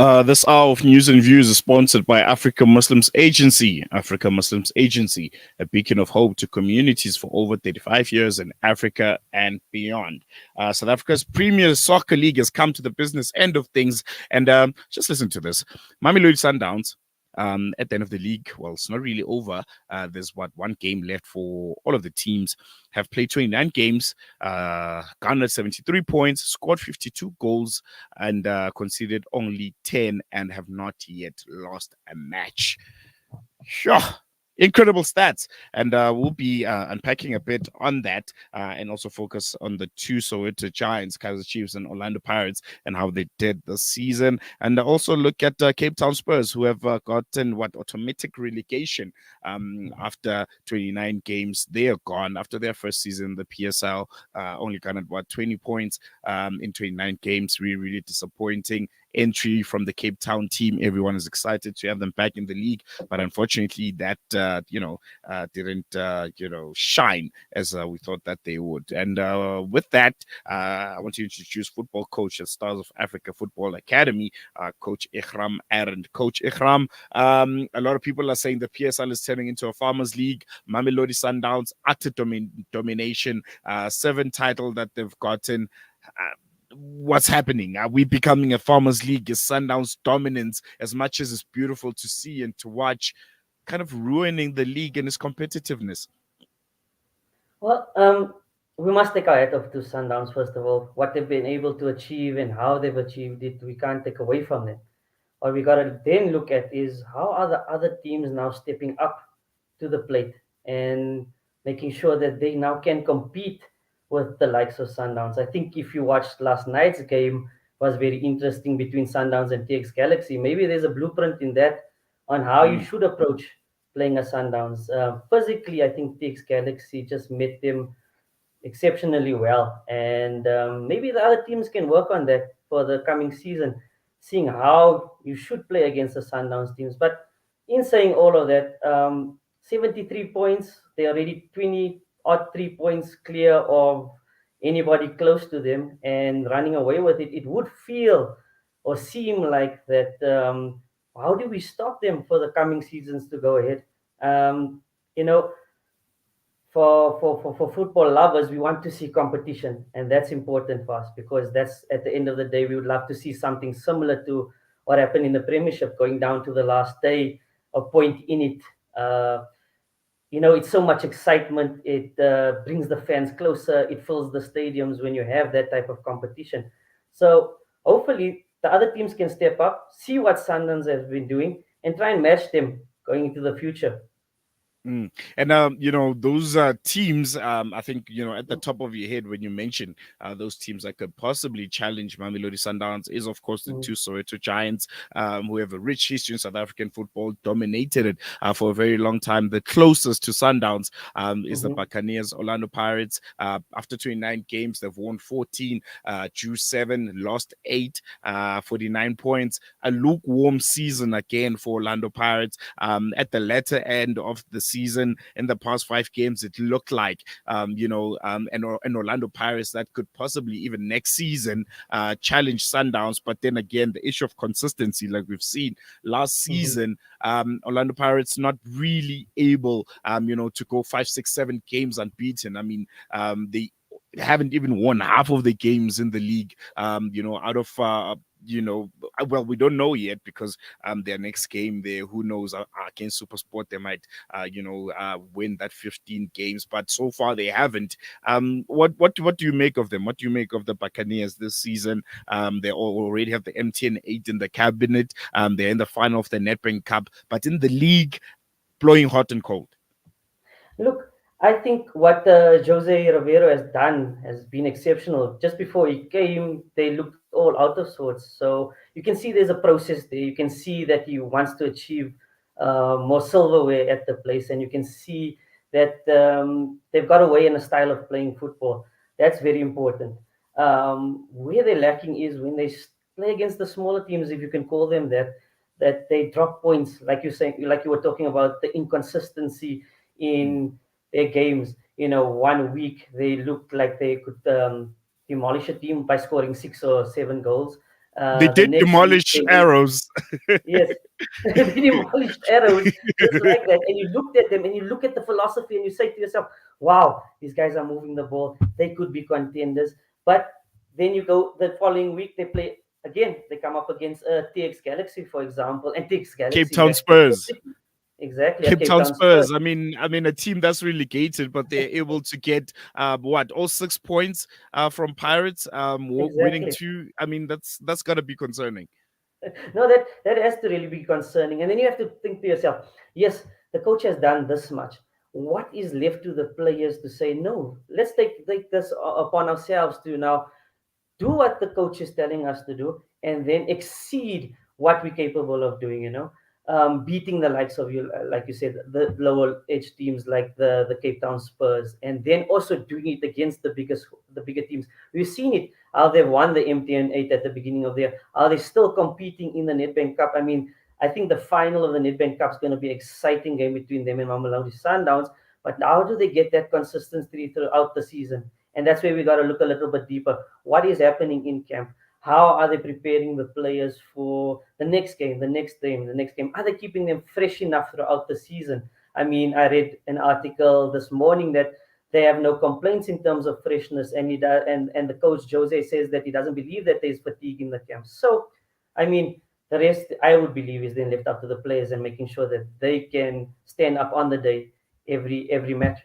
This hour of news and views is sponsored by Africa Muslims Agency. Africa Muslims Agency, a beacon of hope to communities for over 35 years in Africa and beyond. South Africa's Premier Soccer League has come to the business end of things. And just listen to this. Mamelodi Sundowns, at the end of the league, well, it's not really over. There's one game left for all of the teams. Have played 29 games, garnered 73 points, scored 52 goals, and conceded only 10, and have not yet lost a match. Sure. Incredible stats. And we'll be unpacking a bit on that and also focus on the two Soweto Giants, Kaizer Chiefs, and Orlando Pirates and how they did this season. And also look at Cape Town Spurs, who have gotten automatic relegation after 29 games. They are gone after their first season. The PSL only garnered 20 points in 29 games. Really disappointing entry from the Cape Town team. Everyone is excited to have them back in the league, but unfortunately that didn't shine as we thought that they would. And with that, I want to introduce football coach at Stars of Africa Football Academy, Coach Ikraam Arend. Coach Ikraam, a lot of people are saying the PSL is turning into a farmers league. Mamelodi Sundowns utter domination, 7 title that they've gotten. What's happening? Are we becoming a farmers league? Is Sundowns dominance, as much as it's beautiful to see and to watch, kind of ruining the league and its competitiveness? Well, we must take our hat off to Sundowns, first of all. What they've been able to achieve and how they've achieved it, we can't take away from them. What we got to then look at is how are the other teams now stepping up to the plate and making sure that they now can compete with the likes of Sundowns. I think if you watched last night's game, was very interesting between Sundowns and TX Galaxy. Maybe there's a blueprint in that on how you should approach playing a Sundowns. Physically, I think TX Galaxy just met them exceptionally well, and maybe the other teams can work on that for the coming season, seeing how you should play against the Sundowns teams. But in saying all of that, 73 points, they are already 20 or 3 points clear of anybody close to them, and running away with it. It would feel or seem like that. How do we stop them for the coming seasons to go ahead? Um, you know, for football lovers, we want to see competition, and that's important for us because that's at the end of the day, we would love to see something similar to what happened in the Premiership, going down to the last day, a point in it. It's so much excitement. It brings the fans closer. It fills the stadiums when you have that type of competition. So hopefully the other teams can step up, see what Sundowns has been doing, and try and match them going into the future. And those teams, I think, at the top of your head when you mention those teams that could possibly challenge Mamelodi Sundowns is, of course, the two Soweto Giants, who have a rich history in South African football, dominated it for a very long time. The closest to Sundowns is the Mhm. Buccaneers, Orlando Pirates. After 29 games, they've won 14, drew 7, lost 8, 49 points. A lukewarm season again for Orlando Pirates. At the latter end of the season, in the past 5 games, it looked like an Orlando Pirates that could possibly even next season challenge Sundowns. But then again, the issue of consistency, like we've seen last Mhm. season, Orlando Pirates not really able to go 5, 6, 7 games unbeaten. I mean, they haven't even won half of the games in the league, out of well, we don't know yet because their next game there, who knows, against Supersport, they might win that 15 games, but so far they haven't. What do you make of them? What do you make of the Buccaneers this season? They already have the MTN 8 in the cabinet. They're in the final of the Nedbank Cup, but in the league, blowing hot and cold. Look, I think what Jose Rivero has done has been exceptional. Just before he came, they looked all out of sorts. So you can see there's a process there. You can see that he wants to achieve more silverware at the place, and you can see that they've got a way and a style of playing football. That's very important. Where they're lacking is when they play against the smaller teams, if you can call them that, that they drop points, like you saying, like you were talking about the inconsistency in their games. 1 week they looked like they could demolish a team by scoring 6 or 7 goals. They The did next week demolish they win. arrows. Yes, they demolished arrows just like that. And you looked at them and you look at the philosophy and you say to yourself, wow, these guys are moving the ball. They could be contenders. But then you go the following week, they play again. They come up against TX Galaxy, for example. And TX Cape Galaxy, Town that's their Spurs. city. Exactly, a Cape Cape Town Town Spurs. Spurs. I mean, a team that's relegated, but they're able to get what, all 6 points from Pirates, winning Exactly. two. I mean, that's gotta be concerning. No, that has to really be concerning. And then you have to think to yourself, yes, the coach has done this much. What is left to the players to say no? Let's take this upon ourselves to now do what the coach is telling us to do and then exceed what we're capable of doing, beating the likes of you, like you said, the lower edge teams like the Cape Town Spurs, and then also doing it against the bigger teams. We've seen it, how they've won the MTN 8 at the beginning of the year. Are they still competing in the Nedbank Cup? I mean, I think the final of the Nedbank Cup is going to be an exciting game between them and Mamelodi Sundowns. But how do they get that consistency throughout the season? And that's where we got to look a little bit deeper. What is happening in camp? How are they preparing the players for the next game, the next game, the next game? Are they keeping them fresh enough throughout the season? I mean, I read an article this morning that they have no complaints in terms of freshness, and and the coach Jose says that he doesn't believe that there's fatigue in the camp. So, I mean, the rest I would believe is then left up to the players and making sure that they can stand up on the day every match.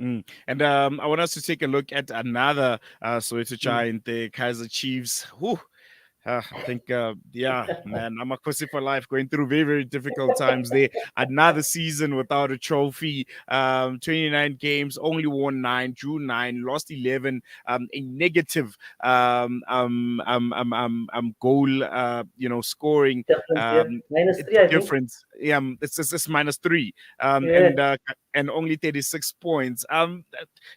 And I want us to take a look at another Soweto Mm. giant, the Kaiser Chiefs. Whew. I think, yeah, man, I'm a Kosi for life, going through very, very difficult times there. Another season without a trophy, 29 games, only won nine, drew nine, lost 11, a negative goal, scoring Difference here. -3, I think. difference. Yeah, it's -3, Yeah. and only 36 points.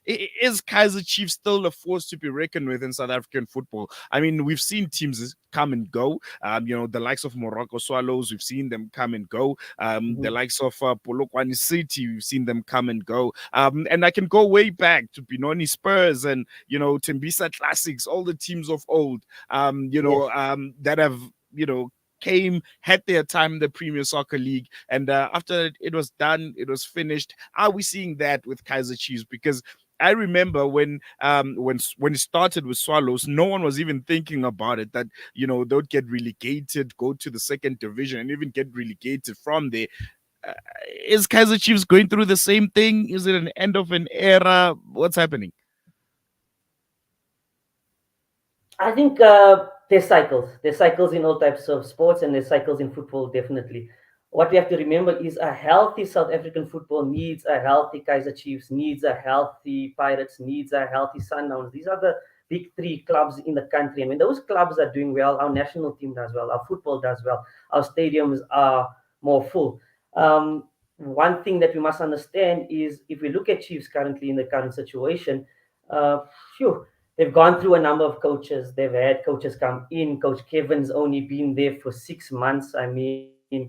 Is Kaiser Chiefs still a force to be reckoned with in South African football? I mean, we've seen teams come and go. The likes of Morocco Swallows, we've seen them come and go. The Mhm. likes of Polokwane City, we've seen them come and go. And I can go way back to Benoni Spurs and Tembisa Classics, all the teams of old. Yes. That have came, had their time in the Premier Soccer League, and after it was done, it was finished. Are we seeing that with Kaiser Chiefs? Because I remember when it started with Swallows, no one was even thinking about it, that they would get relegated, go to the second division, and even get relegated from there. Uh, is Kaiser Chiefs going through the same thing? Is it an end of an era? What's happening? I think there's cycles. There's cycles in all types of sports, and there's cycles in football, definitely. What we have to remember is a healthy South African football needs a healthy Kaiser Chiefs, needs a healthy Pirates, needs a healthy Sundowns. These are the big three clubs in the country. I mean, those clubs are doing well. Our national team does well. Our football does well. Our stadiums are more full. One thing that we must understand is if we look at Chiefs currently in the current situation, uh, phew, they've gone through a number of coaches. They've had coaches come in. Coach Kevin's only been there for 6 months. I mean,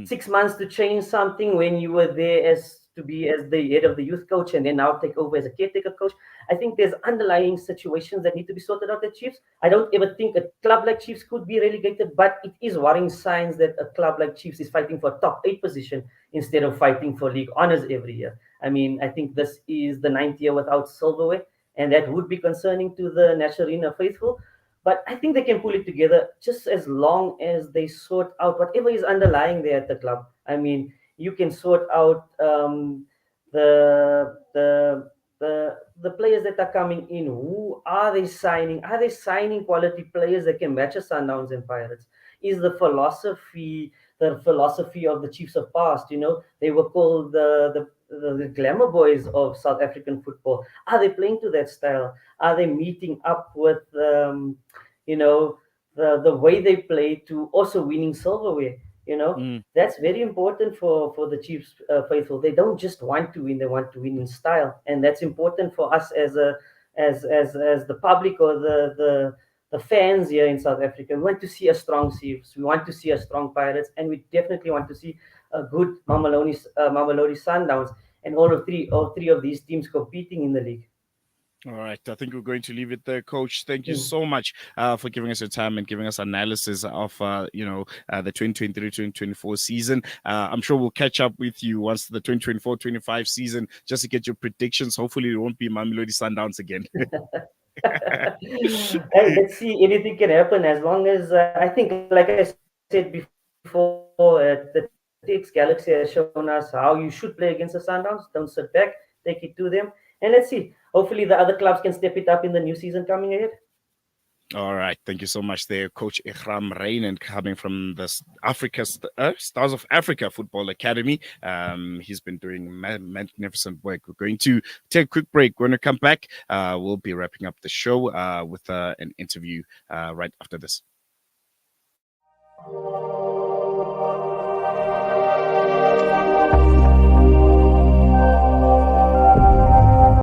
6 months to change something when you were there as to be as the head of the youth coach and then now take over as a caretaker coach. I think there's underlying situations that need to be sorted out at Chiefs. I don't ever think a club like Chiefs could be relegated, but it is worrying signs that a club like Chiefs is fighting for a top 8 position instead of fighting for league honors every year. I mean, I think this is the ninth year without silverware, and that would be concerning to the Nasharina faithful. But I think they can pull it together just as long as they sort out whatever is underlying there at the club. I mean, you can sort out the the the players that are coming in. Who are they signing? Are they signing quality players that can match a Sundowns and Pirates? Is the philosophy of the Chiefs of past? They were called the glamour boys of South African football. Are they playing to that style? Are they meeting up with you know the way they play to also winning silverware? Mm. That's very important for the Chiefs faithful. They don't just want to win; they want to win in style, and that's important for us as the public or the fans here in South Africa. We want to see a strong Chiefs. We want to see a strong Pirates, and we definitely want to see a good Mamelodi Sundowns, and all three of these teams competing in the league. All right, I think we're going to leave it there, Coach. Thank you Mm. so much for giving us your time and giving us analysis of, the 2023-2024 season. I'm sure we'll catch up with you once the 2024-25 season just to get your predictions. Hopefully, it won't be Mamelodi Sundowns again. Hey, let's see. Anything can happen as long as I think, like I said before, the TX Galaxy has shown us how you should play against the Sundowns. Don't sit back, take it to them, and let's see. Hopefully, the other clubs can step it up in the new season coming ahead. All right, thank you so much there, Coach Ikraam Arend, coming from the Stars of Africa Football Academy. He's been doing magnificent work. We're going to take a quick break. When we come back, we'll be wrapping up the show with an interview right after this.